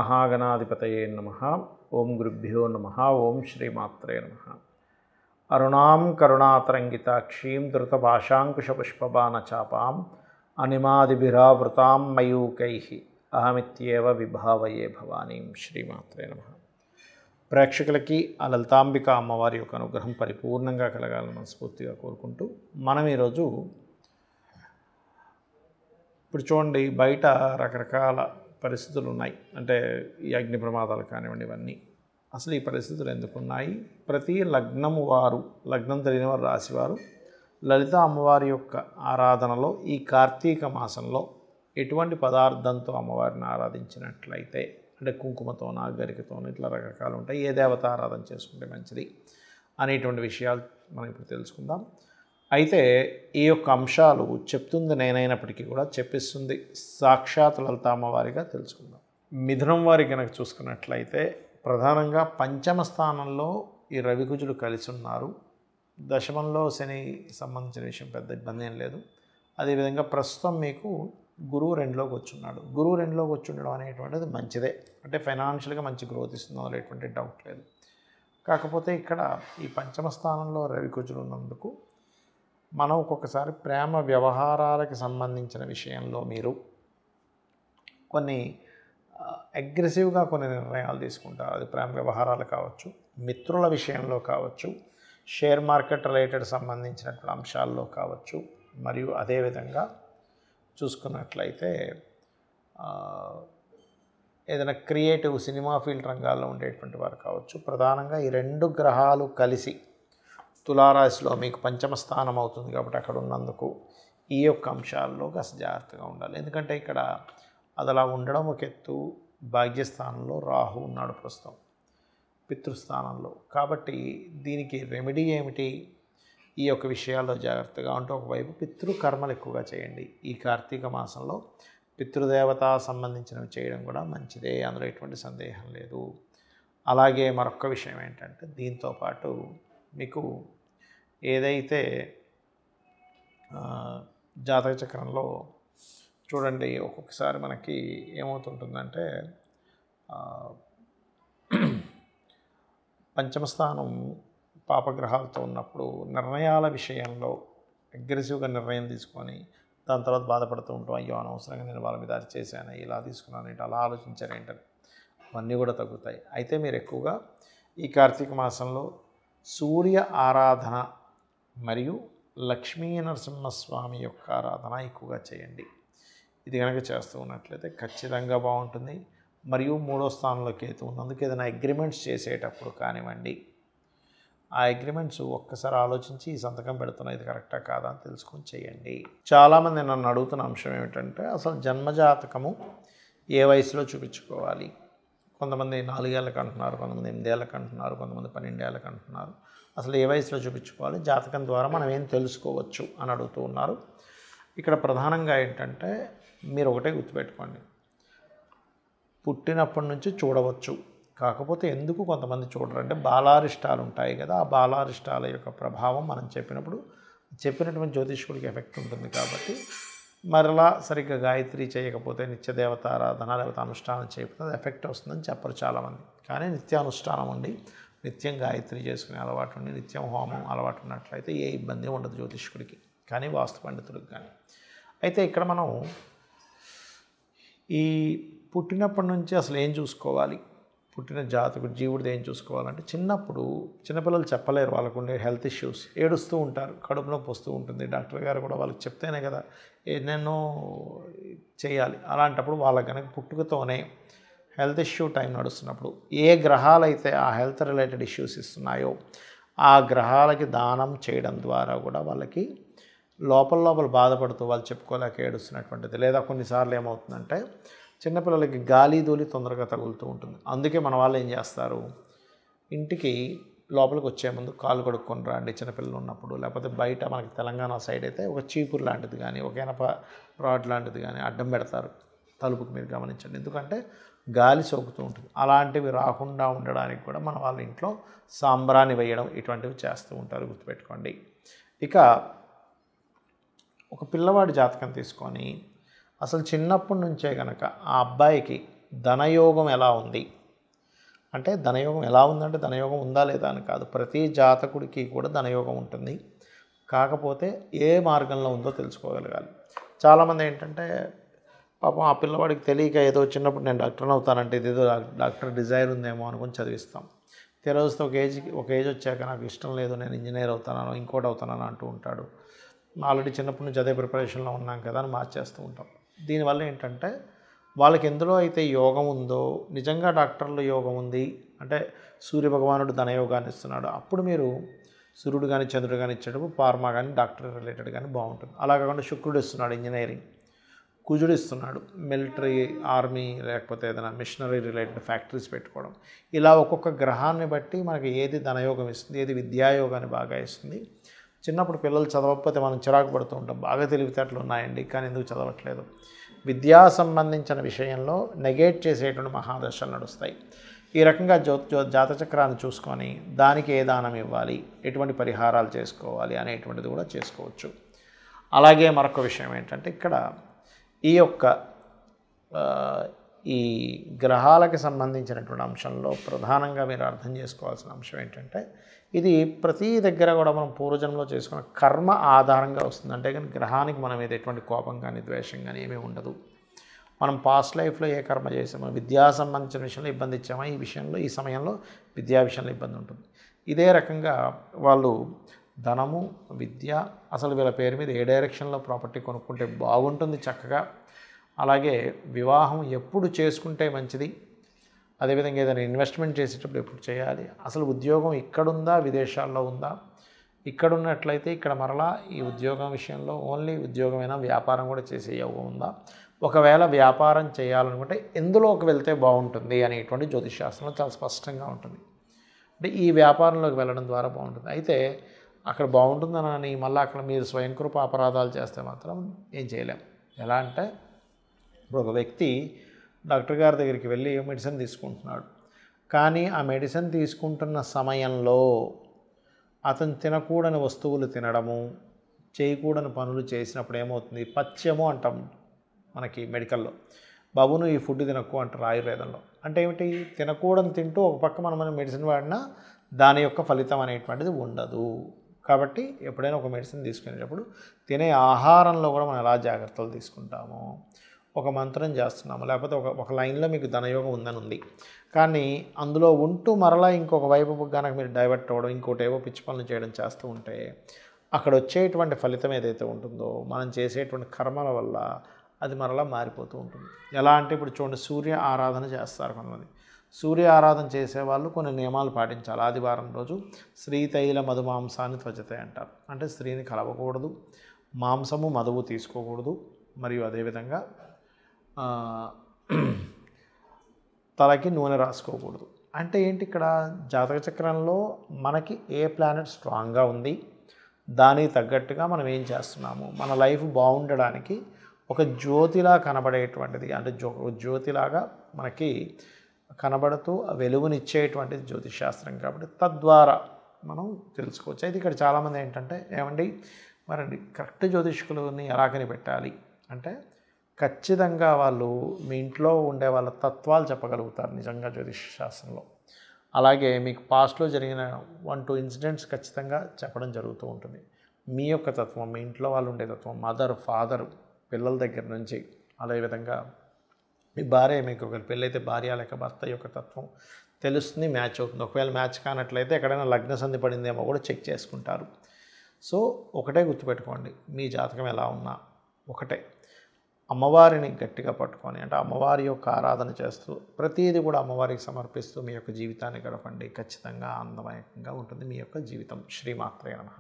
మహాగణాధిపతయే నమః. ఓం గురుభ్యో నమః. ఓం శ్రీమాత్రే నమః. అరుణాం కరుణాతరంగితాక్షీం ధృతపాశాంకుశపుష్పబాణచాపాం అనిమాదిభిరావృతాం మయూకైః అహమిత్యేవ విభావయే భవానీం. శ్రీమాత్రే నమః. ప్రేక్షకులకి ఆ లలితాంబిక అమ్మవారి యొక్క అనుగ్రహం పరిపూర్ణంగా కలగాలని మనస్ఫూర్తిగా కోరుకుంటూ మనం ఈరోజు ఇప్పుడు చూడండి, బయట రకరకాల పరిస్థితులు ఉన్నాయి. అంటే ఈ అగ్ని ప్రమాదాలు కానివ్వండి, ఇవన్నీ అసలు ఈ పరిస్థితులు ఎందుకున్నాయి? ప్రతి లగ్నము వారు, లగ్నం తెలియని వారు, రాశివారు లలిత అమ్మవారి యొక్క ఆరాధనలో ఈ కార్తీక మాసంలో ఎటువంటి పదార్థంతో అమ్మవారిని ఆరాధించినట్లయితే, అంటే కుంకుమతోనా, గరికతోనా, ఇట్లా రకరకాలు ఉంటాయి, ఏ దేవత ఆరాధన చేసుకుంటే మంచిది అనేటువంటి విషయాలు మనం ఇప్పుడు తెలుసుకుందాం. అయితే ఈ యొక్క అంశాలు చెప్తుంది నేనైనప్పటికీ కూడా చెప్పిస్తుంది సాక్షాత్ లలిత అమ్మవారిగా తెలుసుకుందాం. మిథునం వారి కనుక చూసుకున్నట్లయితే ప్రధానంగా పంచమ స్థానంలో ఈ రవికుజులు కలిసి ఉన్నారు. దశమంలో శని సంబంధించిన విషయం పెద్ద ఇబ్బంది ఏం లేదు. అదేవిధంగా ప్రస్తుతం మీకు గురువు రెండులోకి వచ్చున్నాడు. గురువు రెండులోకి వచ్చి ఉండడం అనేటువంటిది మంచిదే, అంటే ఫైనాన్షియల్గా మంచి గ్రోత్ ఇస్తుంది, అందులో ఎటువంటి డౌట్ లేదు. కాకపోతే ఇక్కడ ఈ పంచమ స్థానంలో రవికుజులు ఉన్నందుకు మనం ఒక్కొక్కసారి ప్రేమ వ్యవహారాలకు సంబంధించిన విషయంలో మీరు కొన్ని అగ్రెసివ్గా కొన్ని నిర్ణయాలు తీసుకుంటారు. అది ప్రేమ వ్యవహారాలు కావచ్చు, మిత్రుల విషయంలో కావచ్చు, షేర్ మార్కెట్ రిలేటెడ్ సంబంధించినటువంటి అంశాల్లో కావచ్చు, మరియు అదేవిధంగా చూసుకున్నట్లయితే ఏదైనా క్రియేటివ్ సినిమా ఫీల్డ్ రంగాల్లో ఉండేటువంటి వారు కావచ్చు. ప్రధానంగా ఈ రెండు గ్రహాలు కలిసి తులారాశిలో మీకు పంచమ స్థానం అవుతుంది కాబట్టి అక్కడ ఉన్నందుకు ఈ యొక్క అంశాల్లో కాస్త జాగ్రత్తగా ఉండాలి. ఎందుకంటే ఇక్కడ అది అలా ఉండడం ఒక ఎత్తు, భాగ్యస్థానంలో రాహు ఉన్నాడు ప్రస్తుతం పితృస్థానంలో. కాబట్టి దీనికి రెమెడీ ఏమిటి? ఈ యొక్క విషయాల్లో జాగ్రత్తగా ఉంటూ ఒకవైపు పితృకర్మలు ఎక్కువగా చేయండి. ఈ కార్తీక మాసంలో పితృదేవత సంబంధించినవి చేయడం కూడా మంచిదే, అందులో ఎటువంటి సందేహం లేదు. అలాగే మరొక విషయం ఏంటంటే, దీంతోపాటు మీకు ఏదైతే జాతక చక్రంలో చూడండి, ఒక్కొక్కసారి మనకి ఏమవుతుంటుందంటే పంచమస్థానం పాపగ్రహాలతో ఉన్నప్పుడు నిర్ణయాల విషయంలో అగ్రెసివ్గా నిర్ణయం తీసుకొని దాని తర్వాత బాధపడుతూ ఉంటాం. అయ్యో అనవసరంగా నేను వాళ్ళ మీద అది చేశాను, ఇలా తీసుకున్నాను ఏంటి, అలా ఆలోచించాను ఏంటని, అవన్నీ కూడా తగ్గుతాయి. అయితే మీరు ఎక్కువగా ఈ కార్తీక మాసంలో సూర్య ఆరాధన మరియు లక్ష్మీ నరసింహస్వామి యొక్క ఆరాధన ఎక్కువగా చేయండి. ఇది కనుక చేస్తూ ఉన్నట్లయితే ఖచ్చితంగా బాగుంటుంది. మరియు మూడో స్థానంలో కేతు ఉన్నందుకు ఏదైనా అగ్రిమెంట్స్ చేసేటప్పుడు కానివ్వండి, ఆ అగ్రిమెంట్స్ ఒక్కసారి ఆలోచించి ఈ సంతకం పెడుతున్నా ఇది కరెక్టా కాదా అని తెలుసుకొని చేయండి. చాలామంది నన్ను అడుగుతున్న అంశం ఏమిటంటే, అసలు జన్మజాతకము ఏ వయసులో చూపించుకోవాలి? కొంతమంది 4 ఏళ్ళకి అంటున్నారు, కొంతమంది 8 ఏళ్ళకి అంటున్నారు, కొంతమంది 12 ఏళ్ళకి అంటున్నారు. అసలు ఏ వయసులో చూపించుకోవాలి? జాతకం ద్వారా మనం ఏం తెలుసుకోవచ్చు అని అడుగుతూ ఉన్నారు. ఇక్కడ ప్రధానంగా ఏంటంటే, మీరు ఒకటే గుర్తుపెట్టుకోండి, పుట్టినప్పటి నుంచి చూడవచ్చు. కాకపోతే ఎందుకు కొంతమంది చూడరంటే, బాలారిష్టాలు ఉంటాయి కదా, ఆ బాలారిష్టాల యొక్క ప్రభావం మనం చెప్పినటువంటి జ్యోతిష్కుడికి ఎఫెక్ట్ ఉంటుంది. కాబట్టి మరలా సరిగ్గా గాయత్రి చేయకపోతే, నిత్యదేవత ఆరాధన లేకపోతే అనుష్ఠానం చేయకపోతే అది ఎఫెక్ట్ వస్తుందని చెప్పరు చాలామంది. కానీ నిత్యానుష్ఠానం ఉండి, నిత్యం గాయత్రి చేసుకునే అలవాటు ఉండి, నిత్యం హోమం అలవాటు ఉన్నట్లయితే ఏ ఇబ్బంది ఉండదు జ్యోతిష్కుడికి కానీ, వాస్తు పండితుడికి కానీ. అయితే ఇక్కడ మనం ఈ పుట్టినప్పటి నుంచి అసలు ఏం చూసుకోవాలి, పుట్టిన జాతకుడు జీవుడిది ఏం చూసుకోవాలంటే, చిన్నపిల్లలు చెప్పలేరు, వాళ్ళకు ఉండే హెల్త్ ఇష్యూస్, ఏడుస్తూ ఉంటారు, కడుపు నొప్పి వస్తూ ఉంటుంది. డాక్టర్ గారు కూడా వాళ్ళకి చెప్తేనే కదా ఎన్నెన్నో చేయాలి. అలాంటప్పుడు వాళ్ళకి కనుక పుట్టుకతోనే హెల్త్ ఇష్యూ టైం నడుస్తున్నప్పుడు ఏ గ్రహాలైతే ఆ హెల్త్ రిలేటెడ్ ఇష్యూస్ ఇస్తున్నాయో ఆ గ్రహాలకి దానం చేయడం ద్వారా కూడా వాళ్ళకి లోపల బాధపడుతూ వాళ్ళు చెప్పుకోలేక ఏడుస్తున్నటువంటిది. లేదా కొన్నిసార్లు ఏమవుతుందంటే, చిన్నపిల్లలకి గాలి ధూళి తొందరగా తగులుతూ ఉంటుంది. అందుకే మన వాళ్ళు ఏం చేస్తారు, ఇంటికి లోపలికి వచ్చే ముందు కాలు కడుక్కొని రండి చిన్నపిల్లలు ఉన్నప్పుడు. లేకపోతే బయట మనకి తెలంగాణ సైడ్ అయితే ఒక చీపురు లాంటిది కానీ, ఒక ఎనప రాడ్ లాంటిది కానీ అడ్డం పెడతారు తలుపుకి, మీరు గమనించండి. ఎందుకంటే గాలి సోకుతూ ఉంటుంది. అలాంటివి రాకుండా ఉండడానికి కూడా మన వాళ్ళ ఇంట్లో సాంబ్రాణి వేయడం ఇటువంటివి చేస్తూ ఉంటారు, గుర్తుపెట్టుకోండి. ఇక ఒక పిల్లవాడి జాతకం తీసుకొని అసలు చిన్నప్పటి నుంచే కనుక ఆ అబ్బాయికి ధనయోగం ఎలా ఉంది అంటే, ధనయోగం ఎలా ఉందంటే ధనయోగం ఉందా లేదా అని కాదు, ప్రతి జాతకుడికి కూడా ధనయోగం ఉంటుంది. కాకపోతే ఏ మార్గంలో ఉందో తెలుసుకోగలగాలి. చాలామంది ఏంటంటే పాపం ఆ పిల్లవాడికి తెలియక ఏదో చిన్నప్పుడు నేను డాక్టర్ని అవుతానంటే ఇదేదో డాక్టర్ డిజైర్ ఉందేమో అనుకుని చదివిస్తాం. తెరవస్తే ఒక ఏజ్ వచ్చాక నాకు ఇష్టం లేదు, నేను ఇంజనీర్ అవుతానో ఇంకోటి అవుతానని అంటూ ఉంటాడు. ఆల్రెడీ చిన్నప్పటి నుంచి అదే ప్రిపరేషన్లో ఉన్నాం కదా అని మార్చేస్తూ ఉంటాం. దీనివల్ల ఏంటంటే వాళ్ళకి ఎందులో అయితే యోగం ఉందో, నిజంగా డాక్టర్లో యోగం ఉంది అంటే సూర్యభగవానుడు ధనయోగాన్ని ఇస్తున్నాడు, అప్పుడు మీరు సూర్యుడు కానీ చంద్రుడు కానీ ఇచ్చేటప్పుడు ఫార్మా కానీ డాక్టర్ రిలేటెడ్ కానీ బాగుంటుంది. అలా కాకుండా శుక్రుడు ఇస్తున్నాడు ఇంజనీరింగ్, కుజుడు ఇస్తున్నాడు మిలిటరీ, ఆర్మీ, లేకపోతే ఏదైనా మిషనరీ రిలేటెడ్ ఫ్యాక్టరీస్ పెట్టుకోవడం. ఇలా ఒక్కొక్క గ్రహాన్ని బట్టి మనకి ఏది ధనయోగం ఇస్తుంది, ఏది విద్యాయోగాన్ని బాగా ఇస్తుంది. చిన్నప్పుడు పిల్లలు చదవకపోతే మనం చిరాకు పడుతూ ఉంటాం, బాగా తెలివితేటలు ఉన్నాయండి కానీ ఎందుకు చదవట్లేదు. విద్యా సంబంధించిన విషయంలో నెగేట్ చేసేటువంటి మహాదశలు నడుస్తాయి. ఈ రకంగా జాతచక్రాన్ని చూసుకొని దానికి ఏ దానం ఇవ్వాలి, ఎటువంటి పరిహారాలు చేసుకోవాలి అనేటువంటిది కూడా చేసుకోవచ్చు. అలాగే మరొక విషయం ఏంటంటే, ఇక్కడ ఈ గ్రహాలకి సంబంధించినటువంటి అంశంలో ప్రధానంగా మీరు అర్థం చేసుకోవాల్సిన అంశం ఏంటంటే, ఇది ప్రతి దగ్గర కూడా మనం పూర్వజన్మలో చేసుకున్న కర్మ ఆధారంగా వస్తుంది. అంటే కానీ గ్రహానికి మనం మీద ఎటువంటి కోపం కానీ ద్వేషం కానీ ఏమీ ఉండదు. మనం పాస్ట్ లైఫ్లో ఏ కర్మ చేసామో, విద్యా సంబంధించిన విషయంలో ఇబ్బంది ఇచ్చామో, ఈ సమయంలో విద్యా విషయంలో ఇబ్బంది ఉంటుంది. ఇదే రకంగా వాళ్ళు ధనము, విద్య, అసలు వీళ్ళ పేరు మీద ఏ డైరెక్షన్లో ప్రాపర్టీ కొనుక్కుంటే బాగుంటుంది చక్కగా, అలాగే వివాహం ఎప్పుడు చేసుకుంటే మంచిది, అదేవిధంగా ఏదైనా ఇన్వెస్ట్మెంట్ చేసేటప్పుడు ఎప్పుడు చేయాలి, అసలు ఉద్యోగం ఇక్కడుందా విదేశాల్లో ఉందా, ఇక్కడున్నట్లయితే ఇక్కడ మరలా ఈ ఉద్యోగం విషయంలో ఓన్లీ ఉద్యోగమైనా వ్యాపారం కూడా చేసే యోగం ఉందా, ఒకవేళ వ్యాపారం చేయాలనుకుంటే ఎందులోకి వెళ్తే బాగుంటుంది అనేటువంటి జ్యోతిషశాస్త్రంలో చాలా స్పష్టంగా ఉంటుంది. అంటే ఈ వ్యాపారంలోకి వెళ్ళడం ద్వారా బాగుంటుంది. అయితే అక్కడ బాగుంటుందని మళ్ళీ అక్కడ మీరు స్వయంకృప అపరాధాలు చేస్తే మాత్రం ఏం చేయలేం. ఎలా అంటే, ఇప్పుడు ఒక వ్యక్తి డాక్టర్ గారి దగ్గరికి వెళ్ళి మెడిసిన్ తీసుకుంటున్నాడు, కానీ ఆ మెడిసిన్ తీసుకుంటున్న సమయంలో అతను తినకూడని వస్తువులు తినడము, చేయకూడని పనులు చేసినప్పుడు ఏమవుతుంది, పథ్యము అంటాం మనకి మెడికల్లో. బాబు నువ్వు ఈ ఫుడ్ తినకు అంటారు ఆయుర్వేదంలో. అంటే ఏమిటి, తినకూడని తింటూ ఒక పక్క మనం మెడిసిన్ వాడినా దాని యొక్క ఫలితం అనేటువంటిది ఉండదు. కాబట్టి ఎప్పుడైనా ఒక మెడిసిన్ తీసుకునేటప్పుడు తినే ఆహారంలో కూడా మనం ఎలా జాగ్రత్తలు తీసుకుంటాము, ఒక మంత్రం చేస్తున్నాము, లేకపోతే ఒక లైన్లో మీకు ధనయోగం ఉందని ఉంది, కానీ అందులో ఉంటూ మరలా ఇంకొక వైపు కనుక మీరు డైవర్ట్ అవ్వడం, ఇంకోటేవో పిచ్చి పనులు చేయడం చేస్తూ ఉంటే అక్కడ వచ్చేటువంటి ఫలితం ఏదైతే ఉంటుందో మనం చేసేటువంటి కర్మల వల్ల అది మరలా మారిపోతూ ఉంటుంది. ఎలా అంటే ఇప్పుడు చూడండి, సూర్య ఆరాధన చేస్తారు కొంతమంది. సూర్య ఆరాధన చేసేవాళ్ళు కొన్ని నియమాలు పాటించాలి. ఆదివారం రోజు శ్రీతైల మధుమాంసాన్ని త్వచతే అంటారు. అంటే స్త్రీని కలవకూడదు, మాంసము మధువు తీసుకోకూడదు, మరియు అదేవిధంగా తలకి నూనె రాసుకోకూడదు. అంటే ఏంటి, ఇక్కడ జాతక చక్రంలో మనకి ఏ ప్లానెట్ స్ట్రాంగ్గా ఉంది, దానికి తగ్గట్టుగా మనం ఏం చేస్తున్నాము, మన లైఫ్ బాగుండడానికి ఒక జ్యోతిలా కనబడేటువంటిది, అంటే జ్యోతిలాగా మనకి కనబడుతూ వెలుగునిచ్చేటువంటిది జ్యోతిషశాస్త్రం. కాబట్టి తద్వారా మనం తెలుసుకోవచ్చు. అయితే ఇక్కడ చాలామంది ఏంటంటే, ఏమండి మరండి కరెక్ట్ జ్యోతిష్కులని ఎలా కనిపెట్టాలి అంటే, ఖచ్చితంగా వాళ్ళు మీ ఇంట్లో ఉండే వాళ్ళ తత్వాలు చెప్పగలుగుతారు నిజంగా జ్యోతిషశాస్త్రంలో. అలాగే మీకు పాస్ట్లో జరిగిన 1-2 ఇన్సిడెంట్స్ ఖచ్చితంగా చెప్పడం జరుగుతూ ఉంటుంది. మీ యొక్క తత్వం, మీ ఇంట్లో వాళ్ళు ఉండే తత్వం, మదర్, ఫాదర్, పిల్లల దగ్గర నుంచి, అదేవిధంగా మీ భార్య, మీకు ఒకవేళ పెళ్ళైతే భార్య లేక భర్త యొక్క తత్వం తెలుస్తుంది, మ్యాచ్ అవుతుంది. ఒకవేళ మ్యాచ్ కానట్లయితే ఎక్కడైనా లగ్న సంధి పడిందేమో కూడా చెక్ చేసుకుంటారు. సో ఒకటే గుర్తుపెట్టుకోండి, మీ జాతకం ఎలా ఉన్నా ఒకటే, అమ్మవారిని గట్టిగా పట్టుకొని, అంటే అమ్మవారి యొక్క ఆరాధన చేస్తూ ప్రతిదీ కూడా అమ్మవారికి సమర్పిస్తూ మీ యొక్క జీవితాన్ని గడపండి. ఖచ్చితంగా ఆనందమయంగా ఉంటుంది మీ యొక్క జీవితం. శ్రీమాత్రే నమః.